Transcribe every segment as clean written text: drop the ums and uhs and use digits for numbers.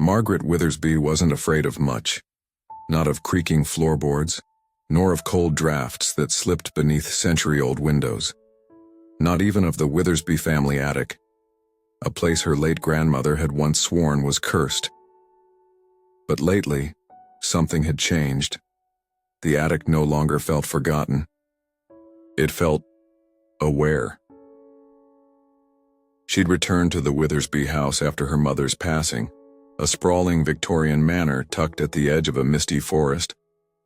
Margaret Withersby wasn't afraid of much. Not of creaking floorboards, nor of cold drafts that slipped beneath century-old windows. Not even of the Withersby family attic, a place her late grandmother had once sworn was cursed. But lately, something had changed. The attic no longer felt forgotten. It felt aware. She'd returned to the Withersby house after her mother's passing, a sprawling Victorian manor tucked at the edge of a misty forest,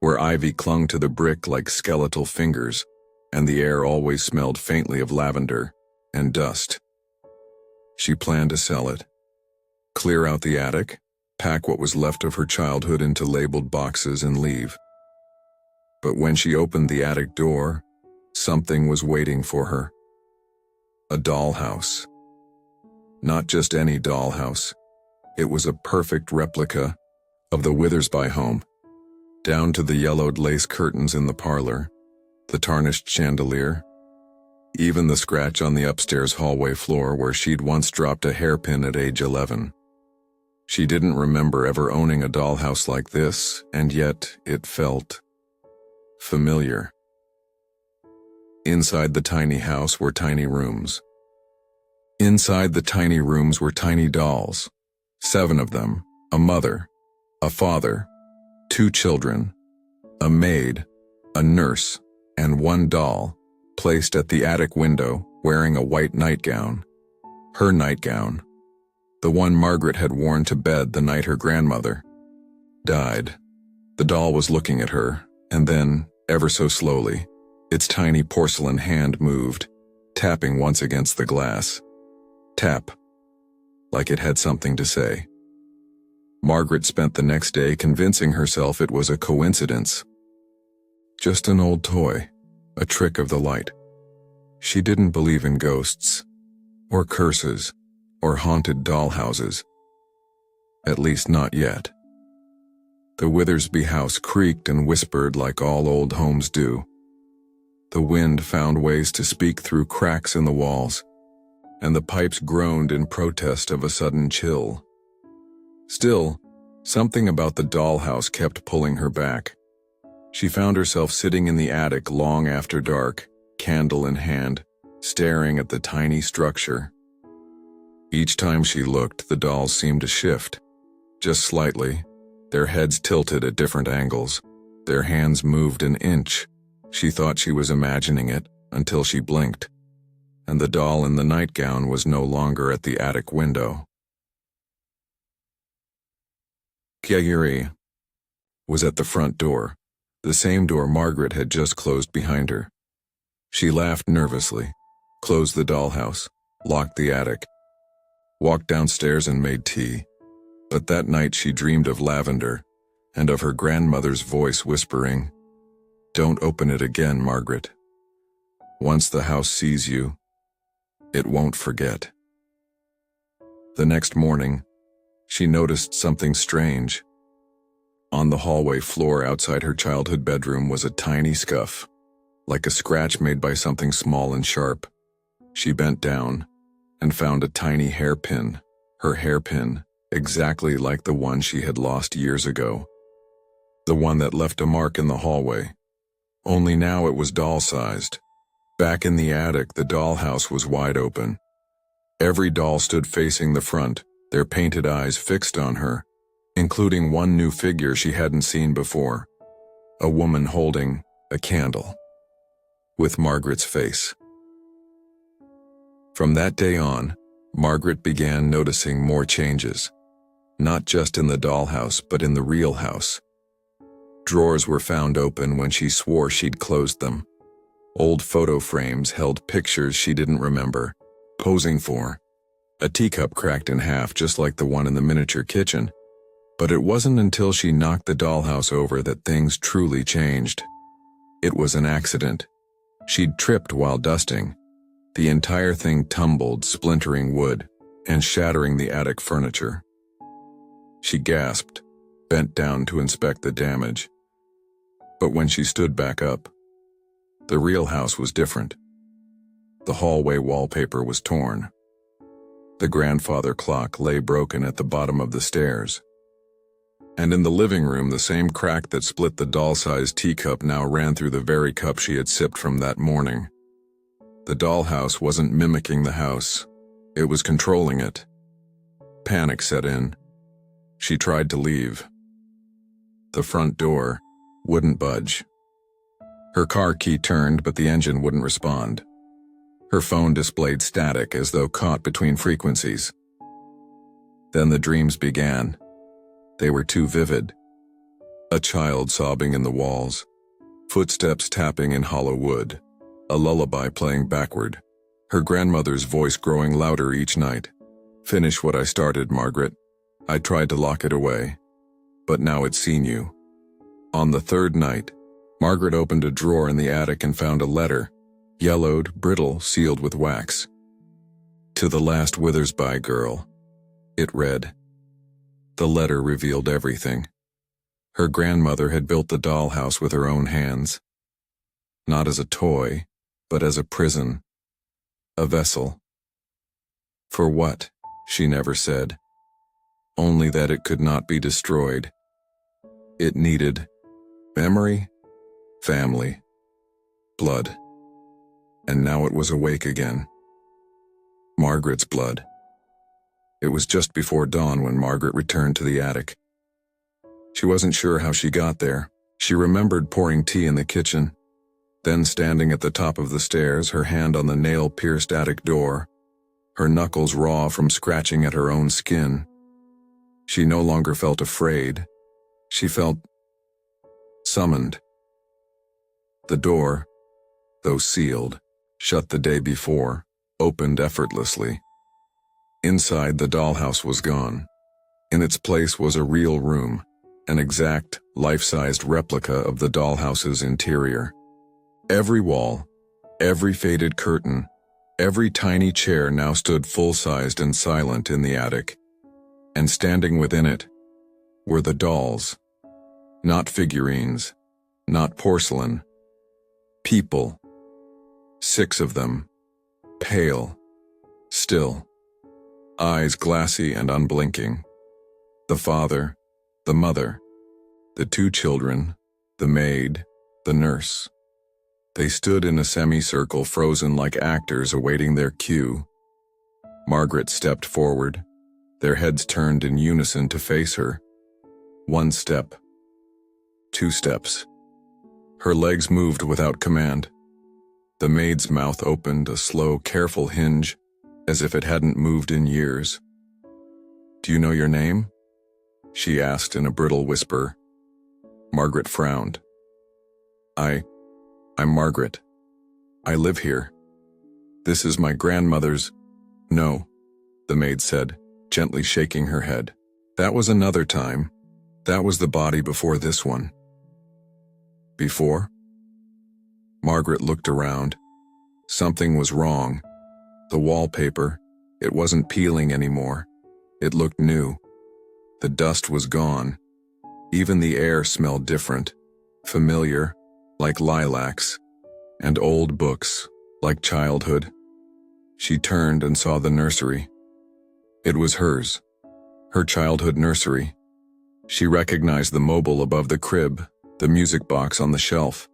where ivy clung to the brick like skeletal fingers, and the air always smelled faintly of lavender and dust. She planned to sell it, clear out the attic, pack what was left of her childhood into labeled boxes and leave. But when she opened the attic door, something was waiting for her. A dollhouse. Not just any dollhouse. It was a perfect replica of the Withersby home, down to the yellowed lace curtains in the parlor, the tarnished chandelier, even the scratch on the upstairs hallway floor where she'd once dropped a hairpin at age 11. She didn't remember ever owning a dollhouse like this, and yet it felt familiar. Inside the tiny house were tiny rooms. Inside the tiny rooms were tiny dolls, 7 of them, a mother, a father, 2 children, a maid, a nurse, and 1 doll, placed at the attic window wearing a white nightgown. Her nightgown, the one Margaret had worn to bed the night her grandmother died. The doll was looking at her, and then, ever so slowly, its tiny porcelain hand moved, tapping once against the glass. Tap, like it had something to say. Margaret spent the next day convincing herself it was a coincidence. Just an old toy, a trick of the light. She didn't believe in ghosts, or curses, or haunted dollhouses. At least not yet. The Withersby house creaked and whispered like all old homes do. The wind found ways to speak through cracks in the walls, and the pipes groaned in protest of a sudden chill. Still, something about the dollhouse kept pulling her back. She found herself sitting in the attic long after dark, candle in hand, staring at the tiny structure. Each time she looked, the dolls seemed to shift, just slightly, their heads tilted at different angles, their hands moved an inch. She thought she was imagining it until she blinked, and the doll in the nightgown was no longer at the attic window. Kyagiri was at the front door, the same door Margaret had just closed behind her. She laughed nervously, closed the dollhouse, locked the attic, walked downstairs and made tea. But that night she dreamed of lavender, and of her grandmother's voice whispering, "Don't open it again, Margaret. Once the house sees you, it won't forget." The next morning, she noticed something strange. On the hallway floor outside her childhood bedroom was a tiny scuff, like a scratch made by something small and sharp. She bent down and found a tiny hairpin, her hairpin, exactly like the one she had lost years ago. The one that left a mark in the hallway. Only now it was doll-sized. Back in the attic, the dollhouse was wide open. Every doll stood facing the front, their painted eyes fixed on her, including one new figure she hadn't seen before, a woman holding a candle, with Margaret's face. From that day on, Margaret began noticing more changes, not just in the dollhouse but in the real house. Drawers were found open when she swore she'd closed them. Old photo frames held pictures she didn't remember, posing for. A teacup cracked in half just like the one in the miniature kitchen. But it wasn't until she knocked the dollhouse over that things truly changed. It was an accident. She'd tripped while dusting. The entire thing tumbled, splintering wood, and shattering the attic furniture. She gasped, bent down to inspect the damage. But when she stood back up, the real house was different. The hallway wallpaper was torn. The grandfather clock lay broken at the bottom of the stairs, And in the living room, the same crack that split the doll-sized teacup now ran through the very cup she had sipped from that morning. The dollhouse wasn't mimicking the house. It was controlling it. Panic set in. She tried to leave. The front door wouldn't budge. Her car key turned, but the engine wouldn't respond. Her phone displayed static as though caught between frequencies. Then the dreams began. They were too vivid. A child sobbing in the walls, footsteps tapping in hollow wood, a lullaby playing backward, her grandmother's voice growing louder each night. "Finish what I started, Margaret. I tried to lock it away, but now it's seen you." On the third night, Margaret opened a drawer in the attic and found a letter, yellowed, brittle, sealed with wax. "To the last Withersby girl," it read. The letter revealed everything. Her grandmother had built the dollhouse with her own hands. Not as a toy, but as a prison. A vessel. For what? She never said. Only that it could not be destroyed. It needed memory, family, blood. And now it was awake again. Margaret's blood. It was just before dawn when Margaret returned to the attic. She wasn't sure how she got there. She remembered pouring tea in the kitchen, then standing at the top of the stairs, her hand on the nail-pierced attic door, her knuckles raw from scratching at her own skin. She no longer felt afraid. She felt summoned. The door, though sealed, shut the day before, opened effortlessly. Inside, the dollhouse was gone. In its place was a real room, an exact, life-sized replica of the dollhouse's interior. Every wall, every faded curtain, every tiny chair now stood full-sized and silent in the attic. And standing within it were the dolls. Not figurines, not porcelain. People. 6 of them. Pale. Still. Eyes glassy and unblinking. The father, the mother, the 2 children, the maid, the nurse. They stood in a semicircle, frozen like actors awaiting their cue. Margaret stepped forward, their heads turned in unison to face her. 1 step. 2 steps. Her legs moved without command. The maid's mouth opened, a slow, careful hinge, as if it hadn't moved in years. "Do you know your name?" she asked in a brittle whisper. Margaret frowned. I'm Margaret. I live here. This is my grandmother's—" "No," the maid said, gently shaking her head. "That was another time. That was the body before this one." "Before?" Margaret looked around. Something was wrong. The wallpaper, it wasn't peeling anymore. It looked new. The dust was gone. Even the air smelled different, familiar, like lilacs, and old books, like childhood. She turned and saw the nursery. It was hers, her childhood nursery. She recognized the mobile above the crib, the music box on the shelf,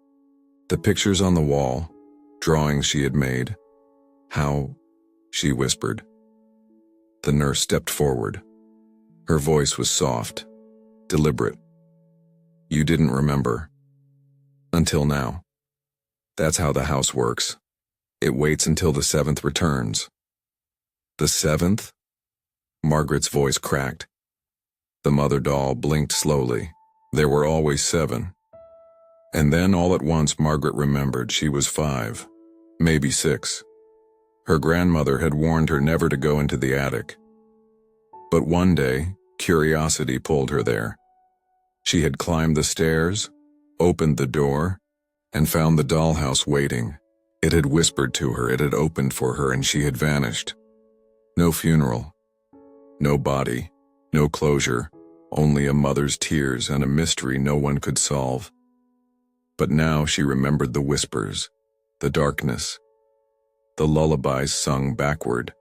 the pictures on the wall, drawings she had made. "How?" she whispered. The nurse stepped forward. Her voice was soft, deliberate. "You didn't remember. Until now. That's how the house works. It waits until the 7th returns." "The 7th?" Margaret's voice cracked. The mother doll blinked slowly. There were always 7. And then all at once Margaret remembered she was 5, maybe 6. Her grandmother had warned her never to go into the attic. But one day, curiosity pulled her there. She had climbed the stairs, opened the door, and found the dollhouse waiting. It had whispered to her, it had opened for her, and she had vanished. No funeral, no body, no closure, only a mother's tears and a mystery no one could solve. But now she remembered the whispers, the darkness, the lullabies sung backward.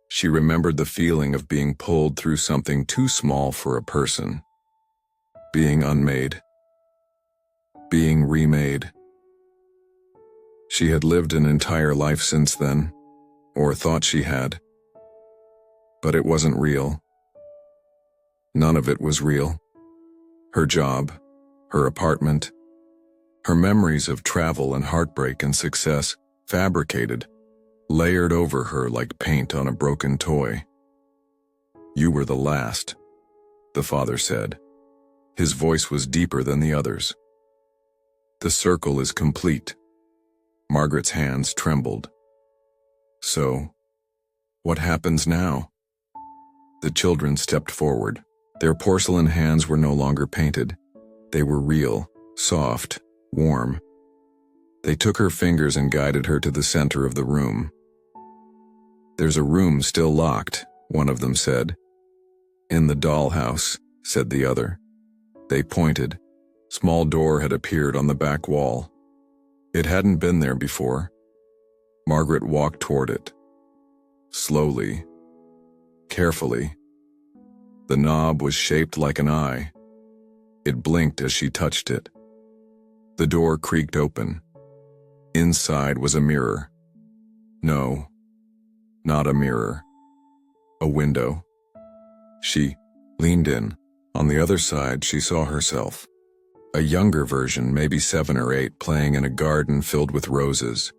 She remembered the feeling of being pulled through something too small for a person, being unmade, being remade. She had lived an entire life since then, or thought she had. But it wasn't real. None of it was real. Her job, her apartment, her memories of travel and heartbreak and success, fabricated, layered over her like paint on a broken toy. "You were the last," the father said. His voice was deeper than the others. "The circle is complete." Margaret's hands trembled. "So, what happens now?" The children stepped forward. Their porcelain hands were no longer painted. They were real, soft, warm. They took her fingers and guided her to the center of the room. "There's a room still locked," one of them said. "In the dollhouse," said the other. They pointed. Small door had appeared on the back wall. It hadn't been there before. Margaret walked toward it. Slowly, carefully. The knob was shaped like an eye. It blinked as she touched it. The door creaked open. Inside was a mirror. No, not a mirror. A window. She leaned in. On the other side, she saw herself. A younger version, maybe 7 or 8, playing in a garden filled with roses.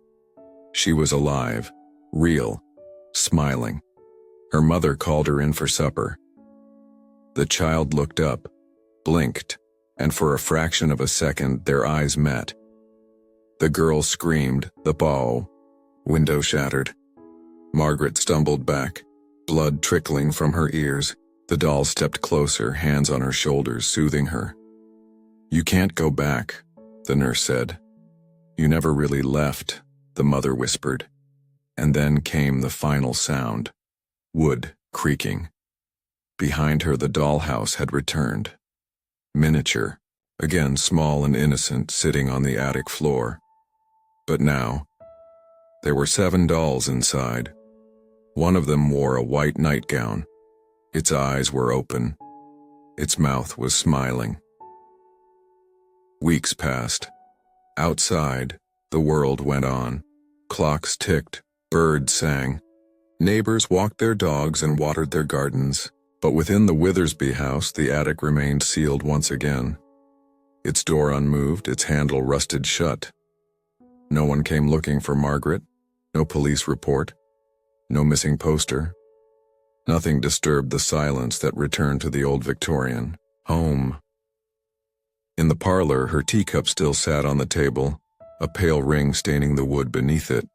She was alive, real, smiling. Her mother called her in for supper. The child looked up, blinked, and for a fraction of a second their eyes met. The girl screamed, the ball. Window shattered. Margaret stumbled back, blood trickling from her ears. The doll stepped closer, hands on her shoulders, soothing her. "You can't go back," the nurse said. "You never really left," the mother whispered. And then came the final sound. Wood creaking. Behind her the dollhouse had returned. Miniature, again small and innocent, sitting on the attic floor. But now, there were 7 dolls inside. One of them wore a white nightgown. Its eyes were open. Its mouth was smiling. Weeks passed. Outside, the world went on. Clocks ticked, birds sang. Neighbors walked their dogs and watered their gardens. But within the Withersby house, the attic remained sealed once again. Its door unmoved, its handle rusted shut. No one came looking for Margaret. No police report. No missing poster. Nothing disturbed the silence that returned to the old Victorian home. In the parlor, her teacup still sat on the table, a pale ring staining the wood beneath it.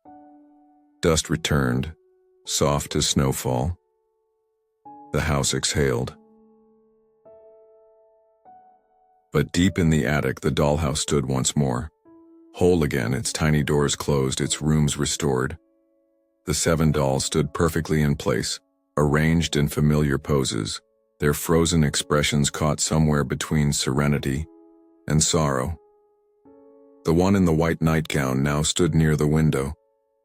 Dust returned, soft as snowfall. The house exhaled. But deep in the attic, the dollhouse stood once more. Whole again, its tiny doors closed, its rooms restored. The 7 dolls stood perfectly in place, arranged in familiar poses, their frozen expressions caught somewhere between serenity and sorrow. The one in the white nightgown now stood near the window,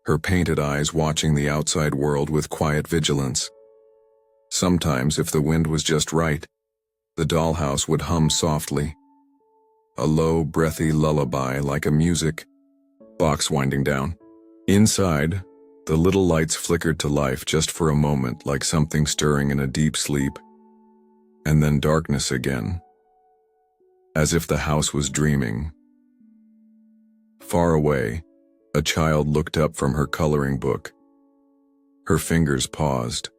her painted eyes watching the outside world with quiet vigilance. Sometimes, if the wind was just right, the dollhouse would hum softly, a low, breathy lullaby like a music box winding down. Inside, the little lights flickered to life just for a moment, like something stirring in a deep sleep, and then darkness again, as if the house was dreaming. Far away, a child looked up from her coloring book. Her fingers paused,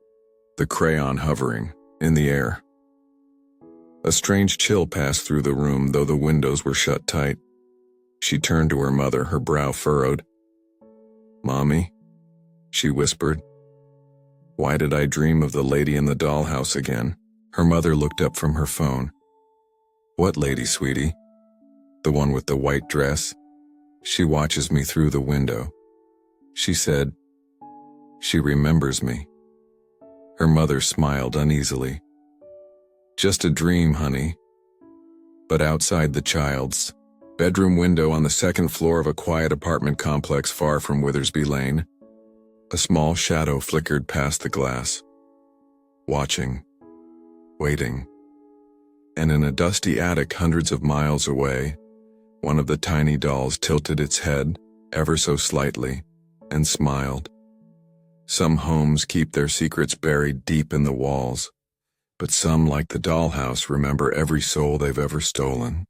the crayon hovering in the air. A strange chill passed through the room, though the windows were shut tight. She turned to her mother, her brow furrowed. "Mommy," she whispered. "Why did I dream of the lady in the dollhouse again?" Her mother looked up from her phone. "What lady, sweetie?" "The one with the white dress. She watches me through the window," she said. "She remembers me." Her mother smiled uneasily. "Just a dream, honey." But outside the child's bedroom window on the 2nd floor of a quiet apartment complex far from Withersby Lane, a small shadow flickered past the glass. Watching. Waiting. And in a dusty attic hundreds of miles away, one of the tiny dolls tilted its head, ever so slightly, and smiled. Some homes keep their secrets buried deep in the walls, but some, like the dollhouse, remember every soul they've ever stolen.